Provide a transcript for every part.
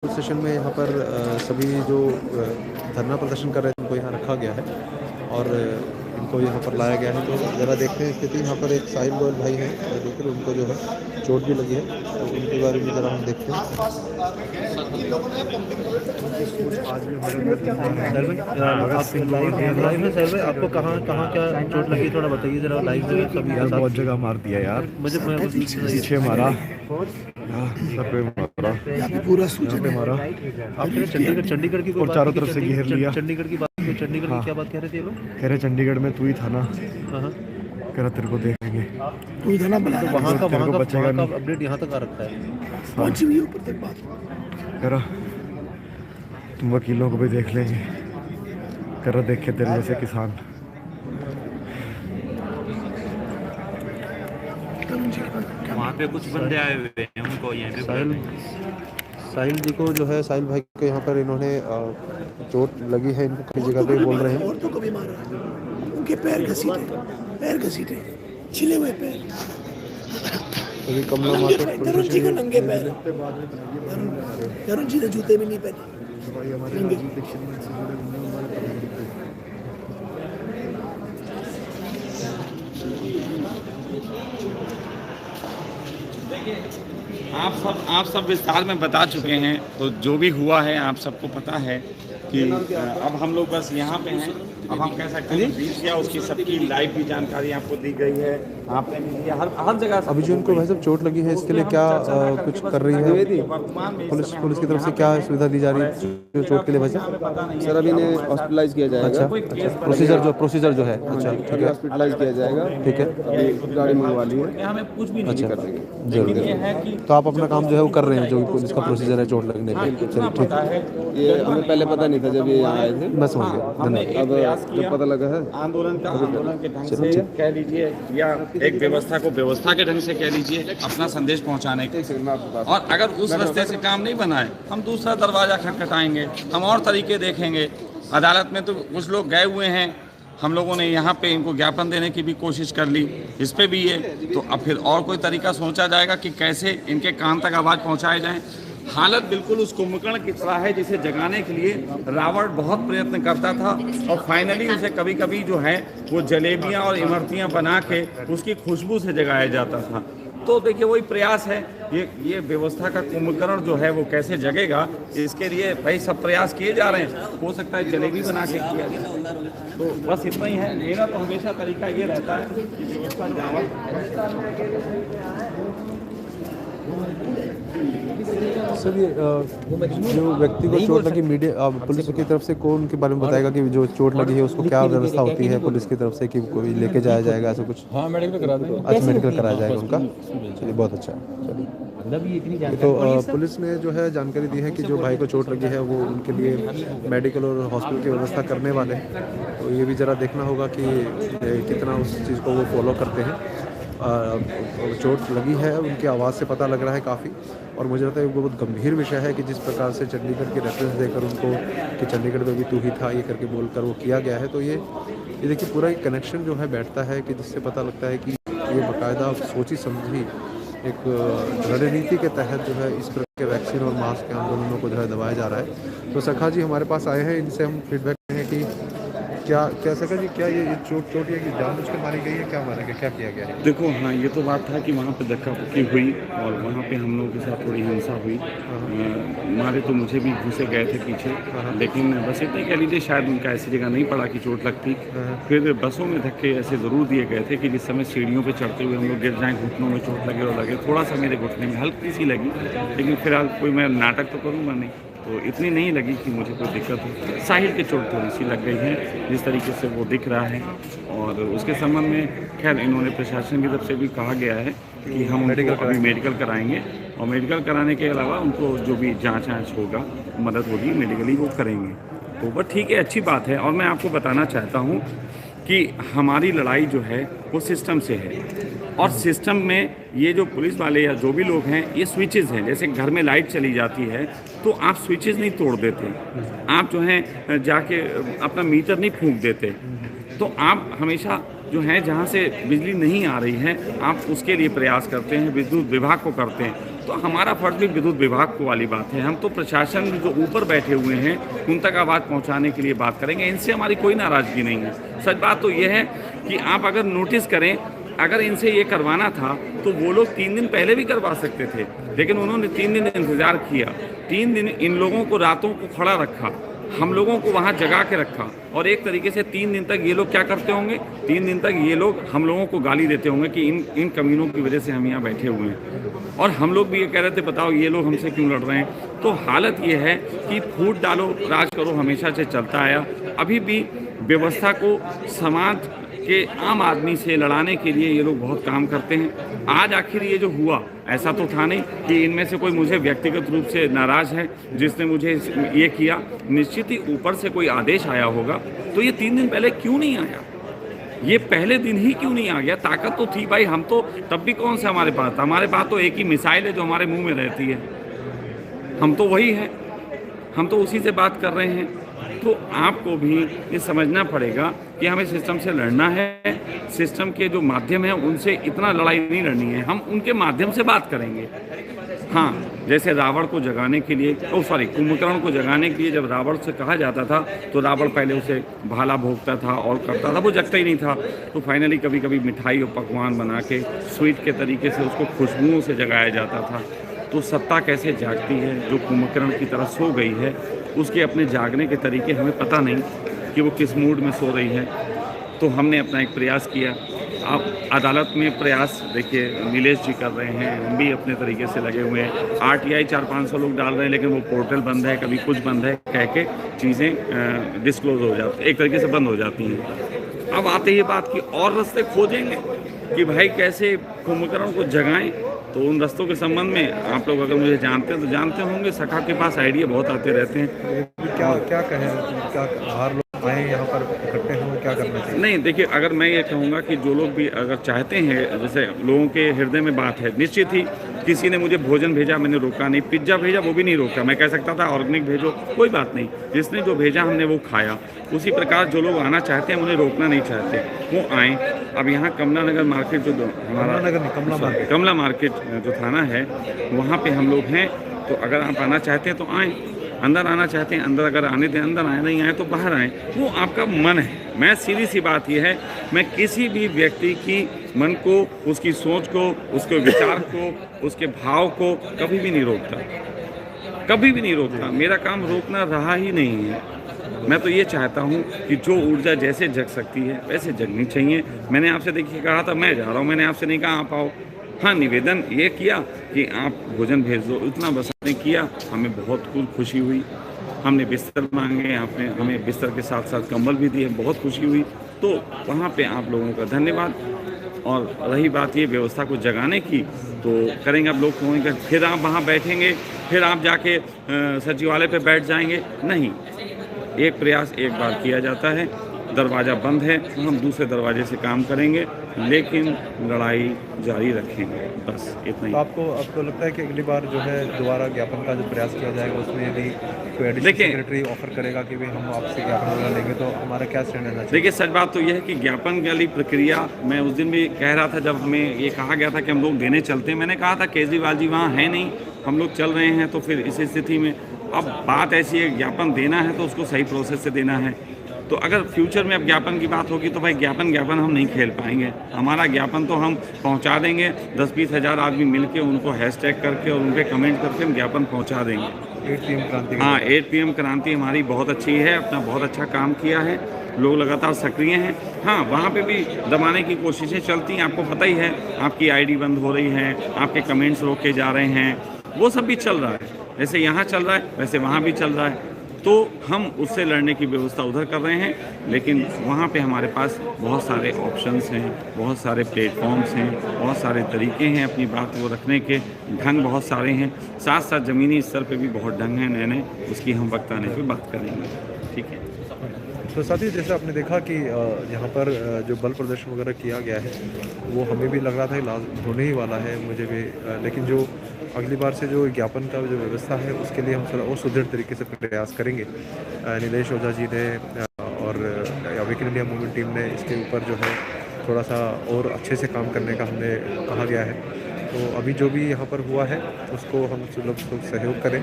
Police station में यहाँ पर सभी जो धरना प्रदर्शन कर रहे थे उनको यहाँ रखा गया है और इनको यहाँ पर लाया गया है। तो ज़रा देखते हैं स्थिति। यहाँ पर एक साहिल गोयल भाई हैं, देखिए उनको जो है चोट भी लगी है, तो उनके बारे में ज़रा हम देखते हैं। आपको कहाँ कहाँ क्या चोट लगी, थोड़ा बताइए ज़रा लाइव में सभी यार। बहुत जगह मार दिया यार, मुझे पीछे मारा, सर पे मारा, पूरा यहाँ पे मारा। आप चंडीगढ़ की और चारों तरफ से घेर लिया। चंडीगढ़ की बात, चंडीगढ़ की क्या बात कह रहे थे ये लोग? कह रहे चंडीगढ़ में तू ही था ना, कह रहा तेरे को देखेंगे। तू ही था ना, बना वहाँ का बचेगा नहीं। अपडेट यहाँ तक आ रखा है, पहुंची हुई ऊपर तक बात। कह रहा तुम वकीलों को भी देख लेंगे, कह रहा देखे तेरे जैसे किसान। वहाँ पे कुछ बंदे आए हुए हैं, उनको यहाँ पे साहिल जी को जो है, साहिल भाई को यहाँ पर इन्होंने चोट लगी है, इनको कई जगह पे बोल रहे हैं। औरतों को भी मारा, उनके पैर घसीटे, छिले हुए पैर। अभी कमला तरुण जी का नंगे पैर, तरुण जी ने जूते भी नहीं पहने। आप सब विस्तार में बता चुके हैं, तो जो भी हुआ है आप सबको पता है कि अब हम लोग बस यहाँ पे हैं। अब हम कह सकते हैं किया उसकी सबकी लाइव भी जानकारी आपको दी गई है, आपने भी दिया हर जगह। अभी जो उनको वैसे चोट लगी है, इसके लिए क्या कुछ कर रही है पुलिस की तरफ से? क्या सुविधा दी जा रही है जो चोट के लिए वैसे? सर अभी इन्हें हॉस्पिटलाइज किया जाएगा। अच्छा, प्रोसीजर जो है, अच्छा ठीक है, हॉस्पिटलाइज किया जाएगा, ठीक है। अभी गाड़ी मंगवा ली है। हमें कुछ भी नहीं कर देंगे, जरूर। तो आप अपना काम जो है वो कर रहे हैं, जो पुलिस का प्रोसीजर है चोट लगने का। चलिए ठीक है, ये हमें पहले पता नहीं था जब ये यहाँ आए थे, मैं समझ गया, धन्यवाद। अब जब पता लगा है आंदोलन के ढंग से कह लीजिए, या एक व्यवस्था को व्यवस्था के ढंग से कह लीजिए, अपना संदेश पहुंचाने के। और अगर उस रास्ते से काम नहीं बनाए, हम दूसरा दरवाजा खटखटाएंगे, हम और तरीके देखेंगे। अदालत में तो कुछ लोग गए हुए हैं, हम लोगों ने यहाँ पे इनको ज्ञापन देने की भी कोशिश कर ली, इस पे भी है। तो अब फिर और कोई तरीका सोचा जाएगा कि कैसे इनके कान तक आवाज़ पहुँचाए जाएँ। हालत बिल्कुल उस कुंभकर्ण की तरह है जिसे जगाने के लिए रावण बहुत प्रयत्न करता था, और फाइनली उसे कभी कभी जो है वो जलेबियां और इमरतियां बना के उसकी खुशबू से जगाया जाता था। तो देखिए वही प्रयास है, ये व्यवस्था का कुंभकर्ण जो है वो कैसे जगेगा, इसके लिए भाई सब प्रयास किए जा रहे हैं। हो सकता है जलेबी बना के किया जाए, तो बस इतना ही है। मेरा तो हमेशा तरीका ये रहता है कि व्यवस्था सर, ये जो व्यक्ति को चोट लगी, मीडिया पुलिस की तरफ से कौन के बारे में बताएगा कि जो चोट लगी है उसको क्या व्यवस्था होती है पुलिस की तरफ से, कि कोई लेके जाया जाएगा ऐसा कुछ? हाँ, मेडिकल करा देंगे। अच्छा, मेडिकल कराया जाएगा उनका, चलिए बहुत अच्छा। चलिए, तो पुलिस ने जो है जानकारी दी है कि जो भाई को चोट लगी है वो उनके लिए मेडिकल और हॉस्पिटल की व्यवस्था करने वाले हैं। तो ये भी ज़रा देखना होगा कि कितना उस चीज़ को वो फॉलो करते हैं। चोट लगी है, उनकी आवाज़ से पता लग रहा है काफ़ी, और मुझे लगता है वो बहुत गंभीर विषय है कि जिस प्रकार से चंडीगढ़ की रेफरेंस देकर उनको कि चंडीगढ़ में भी तू ही था ये करके बोलकर वो किया गया है। तो ये देखिए पूरा एक कनेक्शन जो है बैठता है कि जिससे पता लगता है कि ये बाकायदा सोची समझी एक रणनीति के तहत जो है इस प्रकार के वैक्सीन और मास्क के आंदोलनों को जो है दबाया जा रहा है। तो सखा जी हमारे पास आए हैं, इनसे हम फीडबैक हैं कि क्या सखा जी, क्या ये चोट है कि जानबूझ के मारी गई है, क्या मारा गया, क्या किया गया है? देखो, हाँ ये तो बात था कि वहाँ पे धक्का मुक्की हुई और वहाँ पे हम लोगों के साथ थोड़ी हिंसा हुई। मारे तो मुझे भी घुसे गए थे पीछे, लेकिन बस इतना कह लीजिए शायद उनका ऐसी जगह नहीं पड़ा कि चोट लगती। फिर बसों में धक्के ऐसे ज़रूर दिए गए थे कि जिस समय सीढ़ियों पर चढ़ते हुए हम लोग गिर जाएँ, घुटनों में चोट लगे और लगे। थोड़ा सा मेरे घुटने में हल्की सी लगी, लेकिन फिलहाल कोई मैं नाटक तो करूँगा नहीं, तो इतनी नहीं लगी कि मुझे कोई दिक्कत हो। साहिल की चोट थोड़ी सी लग गई है जिस तरीके से वो दिख रहा है, और उसके संबंध में खैर इन्होंने प्रशासन की तरफ से भी कहा गया है कि हम मेडिकल कराएंगे, और मेडिकल कराने के अलावा उनको जो भी जांच होगा, मदद होगी मेडिकली वो करेंगे। तो वो ठीक है, अच्छी बात है। और मैं आपको बताना चाहता हूँ कि हमारी लड़ाई जो है वो सिस्टम से है, और सिस्टम में ये जो पुलिस वाले या जो भी लोग हैं, ये स्विचेस हैं। जैसे घर में लाइट चली जाती है तो आप स्विचेस नहीं तोड़ देते, आप जो हैं जाके अपना मीटर नहीं फूंक देते, तो आप हमेशा जो हैं जहाँ से बिजली नहीं आ रही है, आप उसके लिए प्रयास करते हैं, विद्युत विभाग को करते हैं, तो हमारा फर्ज भी विद्युत विभाग को वाली बात है। हम तो प्रशासन जो ऊपर बैठे हुए हैं उन तक आवाज़ पहुँचाने के लिए बात करेंगे, इनसे हमारी कोई नाराज़गी नहीं है। सच बात तो यह है कि आप अगर नोटिस करें, अगर इनसे ये करवाना था तो वो लोग 3 दिन पहले भी करवा सकते थे, लेकिन उन्होंने 3 दिन इंतज़ार किया। 3 दिन इन लोगों को रातों को खड़ा रखा, हम लोगों को वहाँ जगा के रखा, और एक तरीके से 3 दिन तक ये लोग क्या करते होंगे, 3 दिन तक ये लोग हम लोगों को गाली देते होंगे कि इन कमीनों की वजह से हम यहाँ बैठे हुए हैं। और हम लोग भी ये कह रहे थे बताओ ये लोग हमसे क्यों लड़ रहे हैं। तो हालत ये है कि फूट डालो राज करो हमेशा से चलता आया। अभी भी व्यवस्था को समाज के आम आदमी से लड़ाने के लिए ये लोग बहुत काम करते हैं। आज आखिर ये जो हुआ, ऐसा तो था नहीं कि इनमें से कोई मुझे व्यक्तिगत रूप से नाराज़ है जिसने मुझे ये किया। निश्चित ही ऊपर से कोई आदेश आया होगा, तो ये 3 दिन पहले क्यों नहीं आया, ये पहले दिन ही क्यों नहीं आ गया। ताकत तो थी भाई, हम तो तब भी कौन सा हमारे पास तो एक ही मिसाइल है जो हमारे मुंह में रहती है, हम तो वही है, हम तो उसी से बात कर रहे हैं। तो आपको भी ये समझना पड़ेगा कि हमें सिस्टम से लड़ना है, सिस्टम के जो माध्यम हैं उनसे इतना लड़ाई नहीं लड़नी है, हम उनके माध्यम से बात करेंगे। हाँ, जैसे रावण को जगाने के लिए कुंभकर्ण को जगाने के लिए जब रावण से कहा जाता था तो रावण पहले उसे भाला भोगता था और करता था, वो जगता ही नहीं था। तो फाइनली कभी कभी मिठाई और पकवान बना के स्वीट के तरीके से उसको खुशबुओं से जगाया जाता था। तो सत्ता कैसे जागती है, जो कुंभकर्ण की तरह सो गई है, उसके अपने जागने के तरीके हमें पता नहीं कि वो किस मूड में सो रही है। तो हमने अपना एक प्रयास किया। आप अदालत में प्रयास देखिए, नीलेश जी कर रहे हैं, हम भी अपने तरीके से लगे हुए हैं। RTI 400-500 लोग डाल रहे हैं, लेकिन वो पोर्टल बंद है, कभी कुछ बंद है कह के चीज़ें डिस्क्लोज हो जाती, एक तरीके से बंद हो जाती हैं। अब आते ही बात की और रास्ते खोजेंगे कि भाई कैसे कुंभकर्ण को जगाएं। तो उन रास्तों के संबंध में आप लोग अगर मुझे जानते हैं तो जानते होंगे, सखा के पास आइडिया बहुत आते रहते हैं। क्या कहें, क्या बाहर लोग आए यहाँ पर इकट्ठे हों, क्या करना चाहिए? नहीं देखिए, अगर मैं ये कहूँगा कि जो लोग भी अगर चाहते हैं, जैसे लोगों के हृदय में बात है, निश्चित ही किसी ने मुझे भोजन भेजा, मैंने रोका नहीं, पिज्ज़ा भेजा वो भी नहीं रोका, मैं कह सकता था ऑर्गेनिक भेजो, कोई बात नहीं, जिसने जो भेजा हमने वो खाया। उसी प्रकार जो लोग आना चाहते हैं उन्हें रोकना नहीं चाहते, वो आएँ। अब यहाँ कमला नगर मार्केट जो हमारा कमला मार्केट जो थाना है वहाँ पे हम लोग हैं। तो अगर आप आना चाहते हैं तो आएँ, अंदर आना चाहते हैं अंदर, अगर आने दें अंदर, आए नहीं आए तो बाहर आएँ, वो आपका मन है। मैं सीधी सी बात ये है, मैं किसी भी व्यक्ति की मन को, उसकी सोच को, उसके विचार को, उसके भाव को कभी भी नहीं रोकता, कभी भी नहीं रोकता। मेरा काम रोकना रहा ही नहीं है। मैं तो ये चाहता हूँ कि जो ऊर्जा जैसे जग सकती है वैसे जगनी चाहिए। मैंने आपसे देखिए कहा था मैं जा रहा हूँ, मैंने आपसे नहीं कहा आप आओ। हाँ, निवेदन ये किया कि आप भोजन भेज दो, इतना बस आपने किया, हमें बहुत खुशी हुई। हमने बिस्तर मांगे, आपने हमें बिस्तर के साथ साथ कंबल भी दिए, बहुत खुशी हुई। तो वहाँ पे आप लोगों का धन्यवाद। और रही बात ये व्यवस्था को जगाने की, तो करेंगे। अब लोग कहेंगे फिर आप वहाँ बैठेंगे, फिर आप जाके सचिवालय पे बैठ जाएंगे, नहीं। एक प्रयास एक बार किया जाता है, दरवाज़ा बंद है तो हम दूसरे दरवाजे से काम करेंगे, लेकिन लड़ाई जारी रखेंगे, बस इतना ही। आपको लगता है कि अगली बार जो है दोबारा ज्ञापन का जो प्रयास किया जाएगा उसमें यदि कोई एडिशनल सेक्रेटरी ऑफर करेगा कि भाई हम आपसे ज्ञापन वगैरह लेंगे, तो हमारा क्या स्टैंड रहना चाहिए? देखिए, सच बात तो यह है कि ज्ञापन वाली प्रक्रिया, मैं उस दिन भी कह रहा था जब हमें ये कहा गया था कि हम लोग देने चलते हैं, मैंने कहा था केजरीवाल जी वहाँ है नहीं, हम लोग चल रहे हैं। तो फिर इस स्थिति में अब बात ऐसी है, ज्ञापन देना है तो उसको सही प्रोसेस से देना है। तो अगर फ्यूचर में अब ज्ञापन की बात होगी तो भाई ज्ञापन हम नहीं खेल पाएंगे। हमारा ज्ञापन तो हम पहुंचा देंगे, 10-20 हज़ार आदमी मिलके उनको हैशटैग करके और उन पर कमेंट करके हम ज्ञापन पहुंचा देंगे। 8 PM क्रांति, हाँ, 8 PM क्रांति हमारी बहुत अच्छी है, अपना बहुत अच्छा काम किया है, लोग लगातार सक्रिय हैं। हाँ, वहाँ पे भी दबाने की कोशिशें चलती हैं, आपको पता ही है, आपकी ID बंद हो रही है, आपके कमेंट्स रोके जा रहे हैं, वो सब भी चल रहा है। जैसे यहाँ चल रहा है वैसे वहाँ भी चल रहा है। तो हम उससे लड़ने की व्यवस्था उधर कर रहे हैं, लेकिन वहाँ पे हमारे पास बहुत सारे ऑप्शंस हैं, बहुत सारे प्लेटफॉर्म्स हैं, बहुत सारे तरीके हैं अपनी बात को रखने के, ढंग बहुत सारे हैं। साथ साथ ज़मीनी स्तर पे भी बहुत ढंग हैं नए, उसकी हम वक्त आने पे बात करेंगे। ठीक है। तो साथ ही जैसे आपने देखा कि यहाँ पर जो बल प्रदर्शन वगैरह किया गया है वो हमें भी लग रहा था लास्ट होने ही वाला है, मुझे भी, लेकिन जो अगली बार से जो ज्ञापन का जो व्यवस्था है उसके लिए हम थोड़ा और सुदृढ़ तरीके से प्रयास करेंगे। नीलेश ओझा जी ने और अवेकन इंडिया मूवमेंट टीम ने इसके ऊपर जो है थोड़ा सा और अच्छे से काम करने का हमने कहा गया है। तो अभी जो भी यहाँ पर हुआ है उसको हम सब लोग सहयोग करें,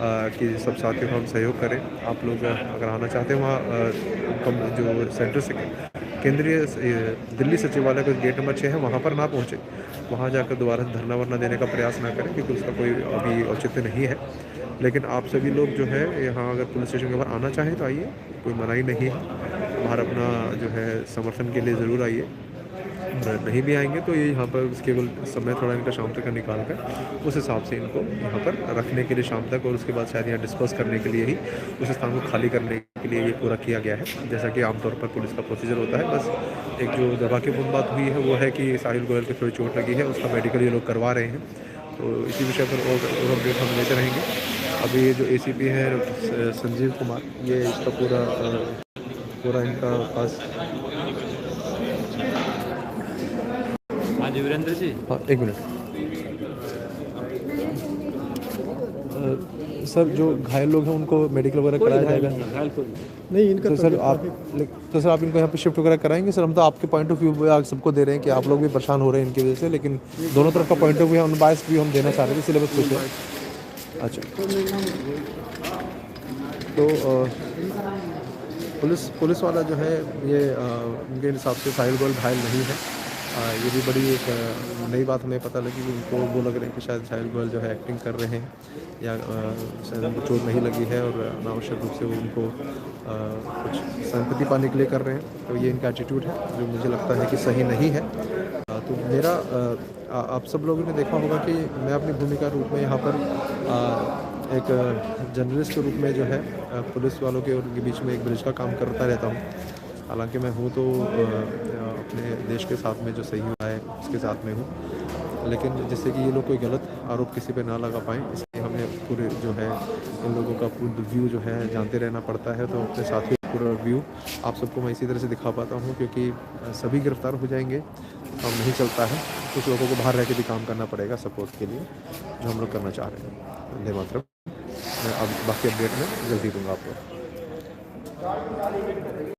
कि सब साथियों को हम सहयोग करें। आप लोग अगर आना चाहते हैं वहाँ जो सेंटर से केंद्रीय दिल्ली सचिवालय का गेट नंबर 6 है वहाँ पर ना पहुँचे, वहाँ जाकर दोबारा धरना वरना देने का प्रयास ना करें, क्योंकि उसका कोई अभी औचित्य नहीं है। लेकिन आप सभी लोग जो है यहाँ अगर पुलिस स्टेशन के बाहर आना चाहें तो आइए, कोई मनाही नहीं है। बाहर अपना जो है समर्थन के लिए ज़रूर आइए। और नहीं भी आएंगे तो ये यहाँ पर केवल समय थोड़ा इनका शाम तक का निकाल कर उस हिसाब से इनको यहाँ पर रखने के लिए शाम तक, और उसके बाद शायद यहाँ डिस्पर्स करने के लिए ही उस स्थान को खाली करने के लिए ये पूरा किया गया है, जैसा कि आमतौर पर पुलिस का प्रोसीजर होता है। बस एक जो दुर्भाग्यपूर्ण बात हुई है वो है कि साहिल गोयल को थोड़ी चोट लगी है, उसका मेडिकल ये लोग करवा रहे हैं। तो इसी विषय पर और अपडेट हम लेते रहेंगे। अभी जो ACP है संजीव कुमार, ये इसका पूरा इनका पास। हाँ जी वीरेंद्र जी। हाँ, एक मिनट सर, जो घायल लोग हैं उनको मेडिकल वगैरह कराया जाएगा? नहीं इनका तो सर आप इनको यहाँ पे शिफ्ट वगैरह कराएंगे? सर हम तो आपके पॉइंट ऑफ व्यू सबको दे रहे हैं कि आप लोग भी परेशान हो रहे हैं इनकी वजह से, लेकिन दोनों तरफ का पॉइंट ऑफ व्यू अनबायस्ड भी हम देना चाह रहे थे, इसलिए बस पूछ रहे हैं। अच्छा, तो पुलिस वाला जो है ये उनके हिसाब से साहिल गोयल घायल नहीं है। ये भी बड़ी एक नई बात हमें पता लगी कि उनको वो लग रहे हैं कि शायद साहिल गोयल जो है एक्टिंग कर रहे हैं, या शायद उनको चोट नहीं लगी है और अनावश्यक रूप से वो उनको कुछ संपत्ति पाने के लिए कर रहे हैं। तो ये इनका एटीट्यूड है जो मुझे लगता है कि सही नहीं है। तो मेरा आप सब लोगों ने देखा होगा कि मैं अपनी भूमिका रूप में यहाँ पर एक जर्नलिस्ट के रूप में जो है पुलिस वालों के और उनके बीच में एक ब्रिज का काम करता रहता हूँ। हालांकि मैं हूँ तो अपने देश के साथ में जो सही हुआ है उसके साथ में हूँ, लेकिन जिससे कि ये लोग कोई गलत आरोप किसी पे ना लगा पाएँ, इसलिए हमें पूरे जो है इन लोगों का पूरा व्यू जो है जानते रहना पड़ता है। तो अपने साथ ही पूरा व्यू आप सबको मैं इसी तरह से दिखा पाता हूँ, क्योंकि सभी गिरफ्तार हो जाएंगे, काम नहीं चलता है। कुछ लोगों को बाहर रह के भी काम करना पड़ेगा सपोर्ट के लिए, जो हम लोग करना चाह रहे हैं। वंदे मातरम। मैं अब बाकी अपडेट में जल्दी दूंगा आपको।